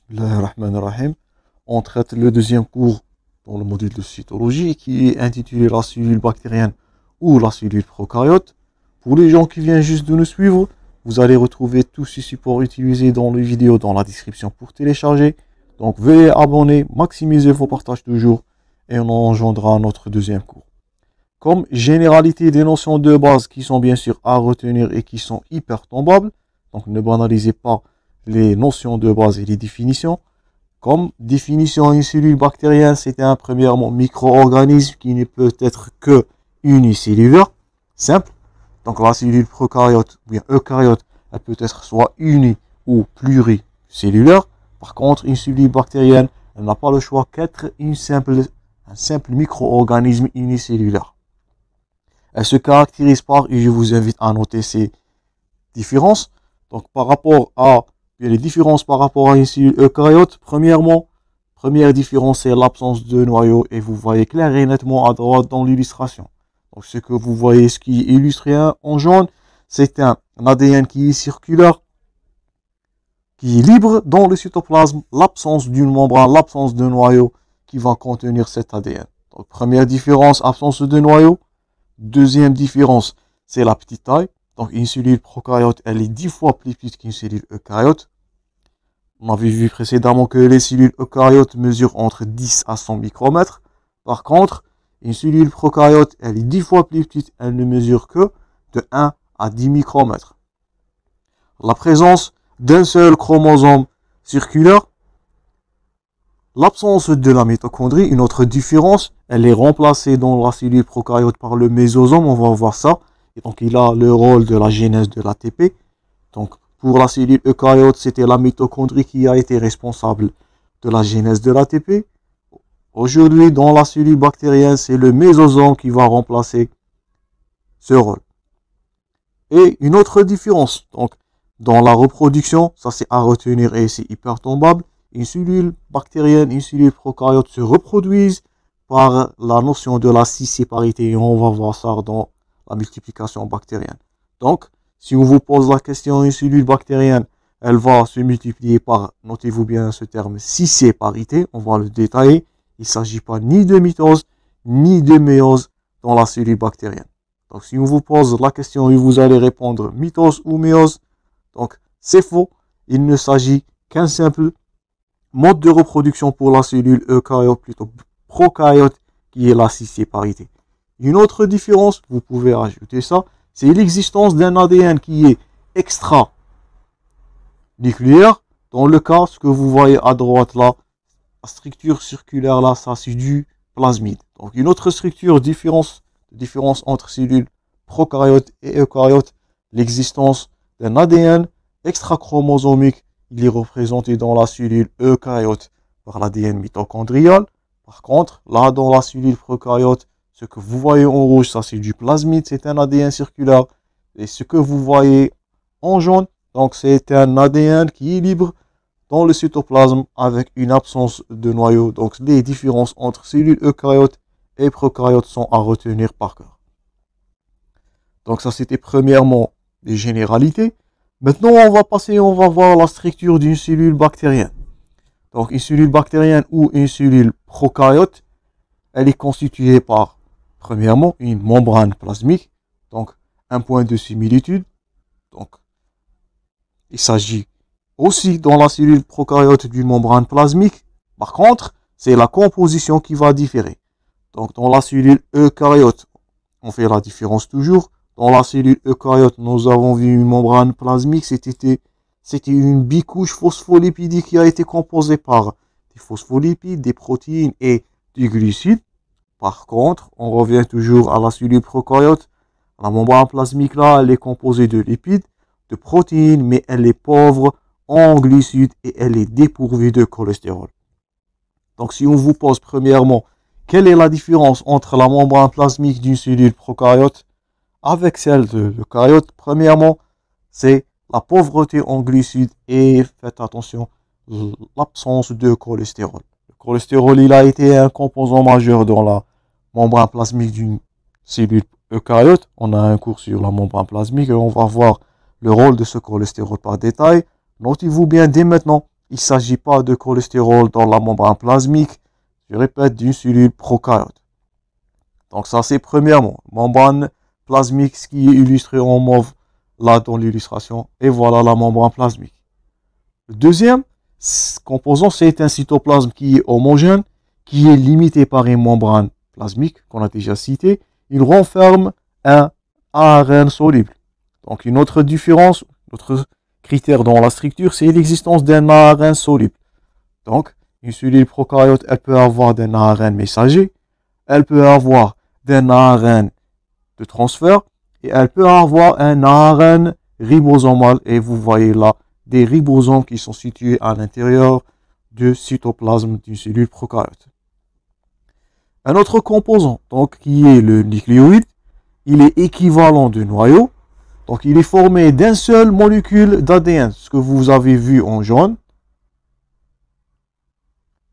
Bismillahirrahmanirrahim. On traite le deuxième cours dans le module de cytologie qui est intitulé la cellule bactérienne ou la cellule prokaryote. Pour les gens qui viennent juste de nous suivre, vous allez retrouver tous ces supports utilisés dans les vidéos dans la description pour télécharger. Donc veuillez abonner, maximiser vos partages toujours et on engendrera notre deuxième cours. Comme généralité des notions de base qui sont bien sûr à retenir et qui sont hyper tombables, donc ne banalisez pas les notions de base et les définitions. Comme définition, une cellule bactérienne, c'est un premièrement micro-organisme qui ne peut être que unicellulaire, simple. Donc la cellule prokaryote ou bien eucaryote, elle peut être soit uni ou pluricellulaire. Par contre, une cellule bactérienne, elle n'a pas le choix qu'être un simple micro-organisme unicellulaire. Elle se caractérise par, et je vous invite à noter ces différences. Donc par rapport à les différences par rapport à une cellule eucaryote, première différence, c'est l'absence de noyau. Et vous voyez clair et nettement à droite dans l'illustration. Donc ce que vous voyez, ce qui est illustré en jaune, c'est un ADN qui est circulaire, qui est libre dans le cytoplasme, l'absence d'une membrane, l'absence de noyau qui va contenir cet ADN. Donc première différence, absence de noyau. Deuxième différence, c'est la petite taille. Donc une cellule prokaryote, elle est 10 fois plus petite qu'une cellule eucaryote. On avait vu précédemment que les cellules eucaryotes mesurent entre 10 à 100 micromètres. Par contre, une cellule prokaryote, elle est 10 fois plus petite, elle ne mesure que de 1 à 10 micromètres. La présence d'un seul chromosome circulaire, l'absence de la mitochondrie, une autre différence, elle est remplacée dans la cellule prokaryote par le mésosome, on va voir ça. Et donc il a le rôle de la genèse de l'ATP. Donc pour la cellule eucaryote, c'était la mitochondrie qui a été responsable de la genèse de l'ATP. Aujourd'hui, dans la cellule bactérienne, c'est le mésosome qui va remplacer ce rôle. Et une autre différence, donc dans la reproduction, ça c'est à retenir et c'est hyper tombable, une cellule bactérienne, une cellule prokaryote se reproduisent par la notion de la cisséparité. Et on va voir ça dans la multiplication bactérienne. Donc, si on vous pose la question, une cellule bactérienne, elle va se multiplier par, notez-vous bien ce terme, cisséparité, on va le détailler. Il ne s'agit pas ni de mitose, ni de méiose dans la cellule bactérienne. Donc, si on vous pose la question et vous allez répondre mitose ou méiose, donc c'est faux. Il ne s'agit qu'un simple mode de reproduction pour la cellule eucaryote, plutôt prokaryote, qui est la cisséparité. Une autre différence, vous pouvez ajouter ça, c'est l'existence d'un ADN qui est extra-nucléaire. Dans le cas, ce que vous voyez à droite là, la structure circulaire là, ça c'est du plasmide. Donc une autre structure, différence entre cellules prokaryotes et eucaryotes, l'existence d'un ADN extra-chromosomique. Il est représenté dans la cellule eucaryote par l'ADN mitochondrial. Par contre, là dans la cellule prokaryote, ce que vous voyez en rouge, ça c'est du plasmide, c'est un ADN circulaire. Et ce que vous voyez en jaune, donc c'est un ADN qui est libre dans le cytoplasme avec une absence de noyau. Donc les différences entre cellules eucaryotes et prokaryotes sont à retenir par cœur. Donc ça c'était premièrement des généralités. Maintenant on va voir la structure d'une cellule bactérienne. Donc une cellule bactérienne ou une cellule prokaryote, elle est constituée par premièrement une membrane plasmique, donc un point de similitude. Donc il s'agit aussi dans la cellule prokaryote d'une membrane plasmique. Par contre, c'est la composition qui va différer. Donc dans la cellule eucaryote, on fait la différence toujours. Dans la cellule eucaryote, nous avons vu une membrane plasmique, c'était une bicouche phospholipidique qui a été composée par des phospholipides, des protéines et des glucides. Par contre, on revient toujours à la cellule prokaryote. La membrane plasmique là, elle est composée de lipides, de protéines, mais elle est pauvre en glucides et elle est dépourvue de cholestérol. Donc si on vous pose premièrement, quelle est la différence entre la membrane plasmique d'une cellule prokaryote avec celle de l'eucaryote? Premièrement, c'est la pauvreté en glucides et faites attention, l'absence de cholestérol. Le cholestérol, il a été un composant majeur dans la membrane plasmique d'une cellule eucaryote. On a un cours sur la membrane plasmique et on va voir le rôle de ce cholestérol par détail. Notez-vous bien dès maintenant, il ne s'agit pas de cholestérol dans la membrane plasmique, je répète, d'une cellule prokaryote. Donc ça c'est premièrement, membrane plasmique, ce qui est illustré en mauve là dans l'illustration, et voilà la membrane plasmique. Le deuxième composant, c'est un cytoplasme qui est homogène, qui est limité par une membrane plasmique qu'on a déjà cité. Il renferme un ARN soluble. Donc une autre différence, notre critère dans la structure, c'est l'existence d'un ARN soluble. Donc une cellule prokaryote, elle peut avoir d'un ARN messager, elle peut avoir d'un ARN de transfert, et elle peut avoir un ARN ribosomal, et vous voyez là des ribosomes qui sont situés à l'intérieur du cytoplasme d'une cellule prokaryote. Un autre composant, donc, qui est le nucléoïde, il est équivalent du noyau, donc il est formé d'une seule molécule d'ADN, ce que vous avez vu en jaune.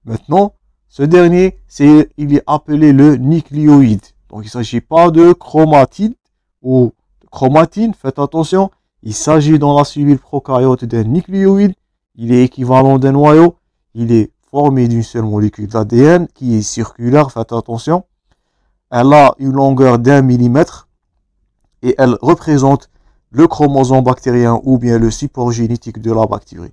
Maintenant, ce dernier, il est appelé le nucléoïde. Donc il ne s'agit pas de chromatide ou de chromatine, faites attention. Il s'agit dans la cellule prokaryote d'un nucléoïde. Il est équivalent d'un noyau. Il est formé d'une seule molécule d'ADN qui est circulaire, faites attention. Elle a une longueur d'1 millimètre et elle représente le chromosome bactérien ou bien le support génétique de la bactérie.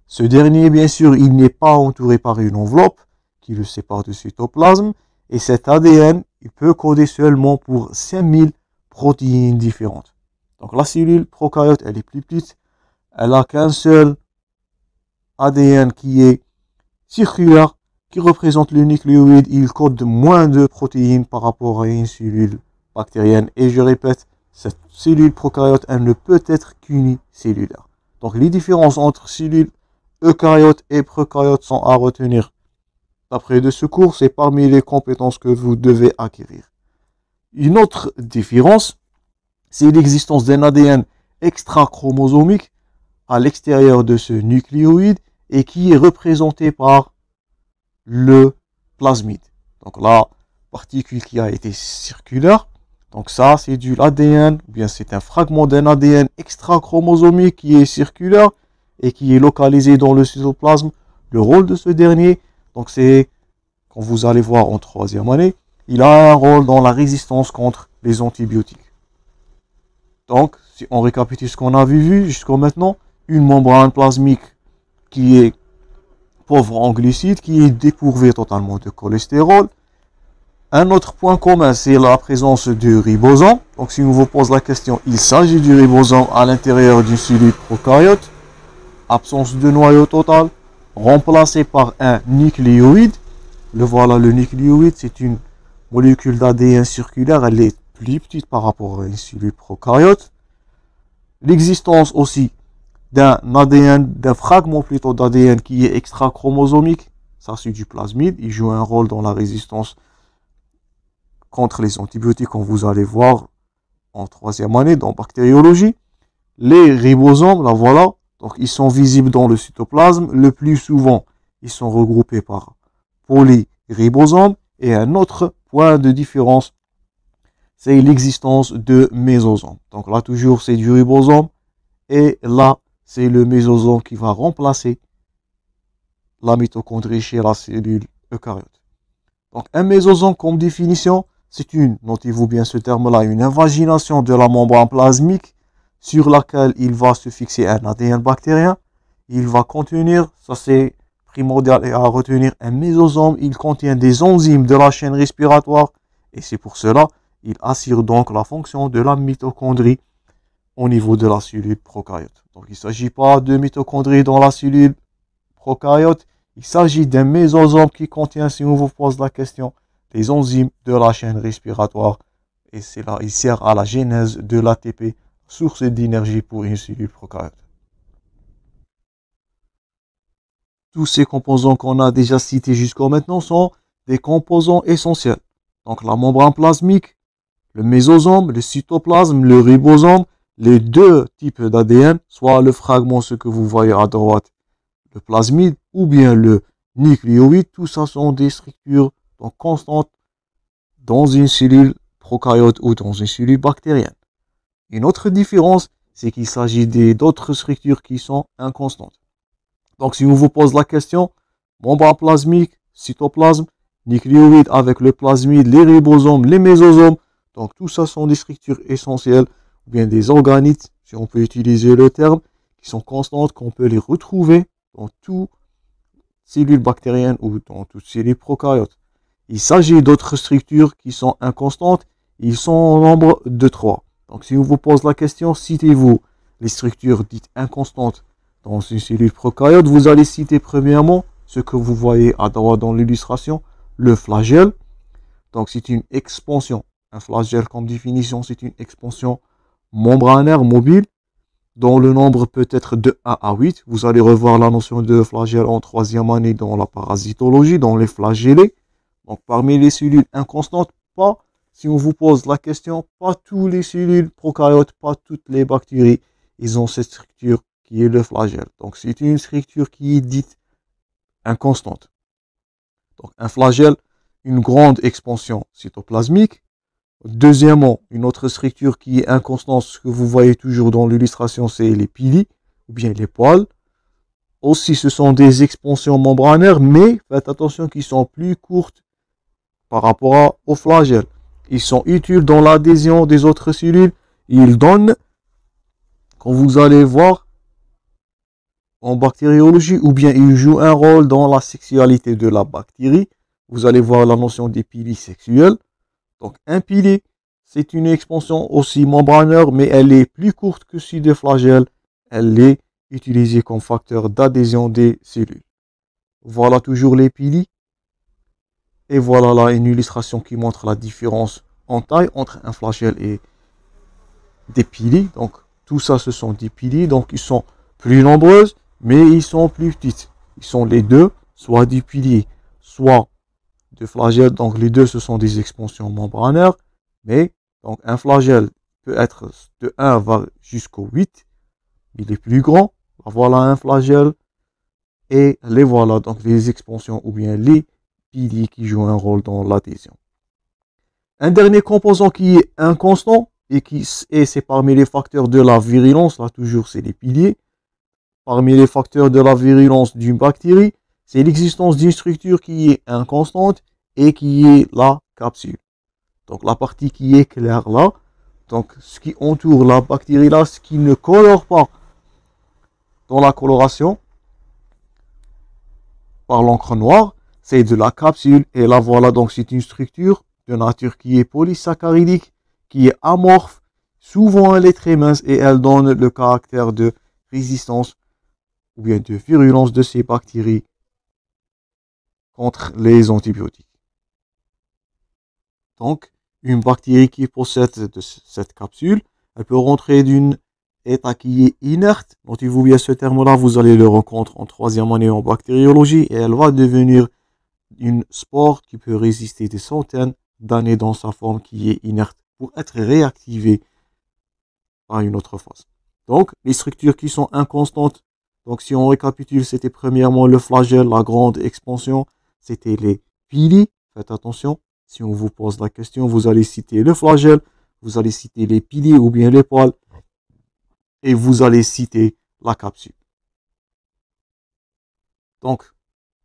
Ce dernier, bien sûr, il n'est pas entouré par une enveloppe qui le sépare du cytoplasme. Et cet ADN, il peut coder seulement pour 5000 protéines différentes. Donc la cellule prokaryote, elle est plus petite. Elle n'a qu'un seul ADN qui est circulaire, qui représente le nucléoïde. Il code moins de protéines par rapport à une cellule bactérienne. Et je répète, cette cellule prokaryote, elle ne peut être qu'unicellulaire. Donc les différences entre cellules eucaryotes et prokaryotes sont à retenir. D'après de ce cours, c'est parmi les compétences que vous devez acquérir. Une autre différence, c'est l'existence d'un ADN extra-chromosomique à l'extérieur de ce nucléoïde et qui est représenté par le plasmide. Donc la particule qui a été circulaire, donc ça c'est du ADN, ou bien c'est un fragment d'un ADN extra-chromosomique qui est circulaire et qui est localisé dans le cytoplasme. Le rôle de ce dernier, donc c'est, quand vous allez voir en troisième année, il a un rôle dans la résistance contre les antibiotiques. Donc, si on récapitule ce qu'on a vu jusqu'à maintenant, une membrane plasmique qui est pauvre en glucides, qui est dépourvue totalement de cholestérol. Un autre point commun, c'est la présence du ribosome. Donc, si on vous pose la question, il s'agit du ribosome à l'intérieur d'une cellule prokaryote. Absence de noyau total, remplacé par un nucléoïde. Le voilà, le nucléoïde, c'est une molécule d'ADN circulaire. Elle est plus petite par rapport à une cellule prokaryote. L'existence aussi d'un ADN, d'un fragment plutôt d'ADN qui est extra-chromosomique. Ça, c'est du plasmide. Il joue un rôle dans la résistance contre les antibiotiques, comme vous allez voir en troisième année dans bactériologie. Les ribosomes, là voilà. Donc, ils sont visibles dans le cytoplasme. Le plus souvent, ils sont regroupés par polyribosomes. Et un autre point de différence, c'est l'existence de mésosomes. Donc là, toujours, c'est du ribosome. Et là, c'est le mésosome qui va remplacer la mitochondrie chez la cellule eucaryote. Donc, un mésosome, comme définition, c'est une, notez-vous bien ce terme-là, une invagination de la membrane plasmique sur laquelle il va se fixer un ADN bactérien. Il va contenir, ça c'est primordial à retenir, un mésosome. Il contient des enzymes de la chaîne respiratoire et c'est pour cela il assure donc la fonction de la mitochondrie au niveau de la cellule prokaryote. Donc il ne s'agit pas de mitochondrie dans la cellule prokaryote, il s'agit d'un mésosome qui contient, si on vous pose la question, des enzymes de la chaîne respiratoire et c'est là, il sert à la genèse de l'ATP, source d'énergie pour une cellule prokaryote. Tous ces composants qu'on a déjà cités jusqu'à maintenant sont des composants essentiels. Donc la membrane plasmique, le mésosome, le cytoplasme, le ribosome, les deux types d'ADN, soit le fragment, ce que vous voyez à droite, le plasmide, ou bien le nucléoïde, tout ça sont des structures donc constantes dans une cellule prokaryote ou dans une cellule bactérienne. Une autre différence, c'est qu'il s'agit d'autres structures qui sont inconstantes. Donc, si on vous pose la question, membrane plasmique, cytoplasme, nucléoïde avec le plasmide, les ribosomes, les mésosomes. Donc, tout ça sont des structures essentielles, ou bien des organites, si on peut utiliser le terme, qui sont constantes, qu'on peut les retrouver dans toutes cellules bactériennes ou dans toutes cellules prokaryotes. Il s'agit d'autres structures qui sont inconstantes. Ils sont au nombre de 3. Donc, si on vous pose la question, citez-vous les structures dites inconstantes dans une cellule prokaryote. Vous allez citer premièrement ce que vous voyez à droite dans l'illustration, le flagelle. Donc, c'est une expansion. Un flagelle, comme définition, c'est une expansion membranaire mobile dont le nombre peut être de 1 à 8. Vous allez revoir la notion de flagelle en 3e année dans la parasitologie, dans les flagellés. Donc, parmi les cellules inconstantes, pas, si on vous pose la question, pas toutes les cellules prokaryotes, pas toutes les bactéries, ils ont cette structure qui est le flagelle. Donc, c'est une structure qui est dite inconstante. Donc, un flagelle, une grande expansion cytoplasmique. Deuxièmement, une autre structure qui est inconstante, ce que vous voyez toujours dans l'illustration, c'est les pili, ou bien les poils. Aussi, ce sont des expansions membranaires, mais faites attention qu'ils sont plus courtes par rapport aux flagelles. Ils sont utiles dans l'adhésion des autres cellules. Ils donnent, quand vous allez voir en bactériologie, ou bien ils jouent un rôle dans la sexualité de la bactérie. Vous allez voir la notion des pili sexuels. Donc un pili, c'est une expansion aussi membranaire, mais elle est plus courte que celle des flagelles. Elle est utilisée comme facteur d'adhésion des cellules. Voilà toujours les pili. Et voilà là une illustration qui montre la différence en taille entre un flagelle et des pili. Donc tout ça, ce sont des pili. Donc ils sont plus nombreuses, mais ils sont plus petites. Ils sont les deux, soit des pili, soit de flagelle. Donc les deux, ce sont des expansions membranaires. Mais donc un flagelle peut être de 1 jusqu'au 8. Il est plus grand. Voilà un flagelle. Et les voilà, donc les expansions ou bien les pili qui jouent un rôle dans l'adhésion. Un dernier composant qui est inconstant et c'est parmi les facteurs de la virulence, là toujours c'est les piliers. Parmi les facteurs de la virulence d'une bactérie, c'est l'existence d'une structure qui est inconstante et qui est la capsule. Donc la partie qui est claire là, donc ce qui entoure la bactérie là, ce qui ne colore pas dans la coloration par l'encre noire, c'est de la capsule. Et là voilà, donc c'est une structure de nature qui est polysaccharidique, qui est amorphe. Souvent elle est très mince et elle donne le caractère de résistance ou bien de virulence de ces bactéries contre les antibiotiques. Donc, une bactérie qui possède cette capsule, elle peut rentrer d'une état qui est inerte. Notez-vous bien ce terme-là, vous allez le rencontrer en 3e année en bactériologie et elle va devenir une spore qui peut résister des centaines d'années dans sa forme qui est inerte pour être réactivée par une autre phase. Donc, les structures qui sont inconstantes, donc si on récapitule, c'était premièrement le flagelle, la grande expansion, c'était les pili. Faites attention, si on vous pose la question, vous allez citer le flagelle, vous allez citer les pili ou bien les poils, et vous allez citer la capsule. Donc,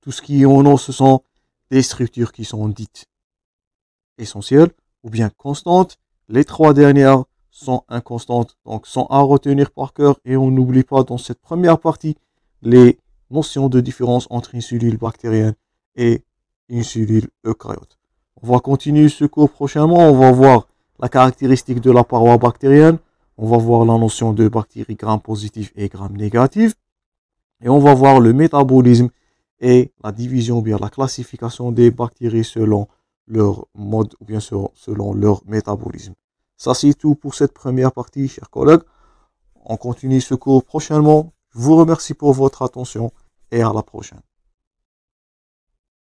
tout ce qui est en haut, ce sont des structures qui sont dites essentielles ou bien constantes. Les 3 dernières sont inconstantes, donc sont à retenir par cœur. Et on n'oublie pas dans cette première partie les notions de différence entre une cellule bactérienne et une cellule eucaryote. On va continuer ce cours prochainement. On va voir la caractéristique de la paroi bactérienne. On va voir la notion de bactéries gram positif et gram négatif. Et on va voir le métabolisme et la division ou bien la classification des bactéries selon leur mode ou bien selon leur métabolisme. Ça, c'est tout pour cette première partie, chers collègues. On continue ce cours prochainement. Je vous remercie pour votre attention et à la prochaine.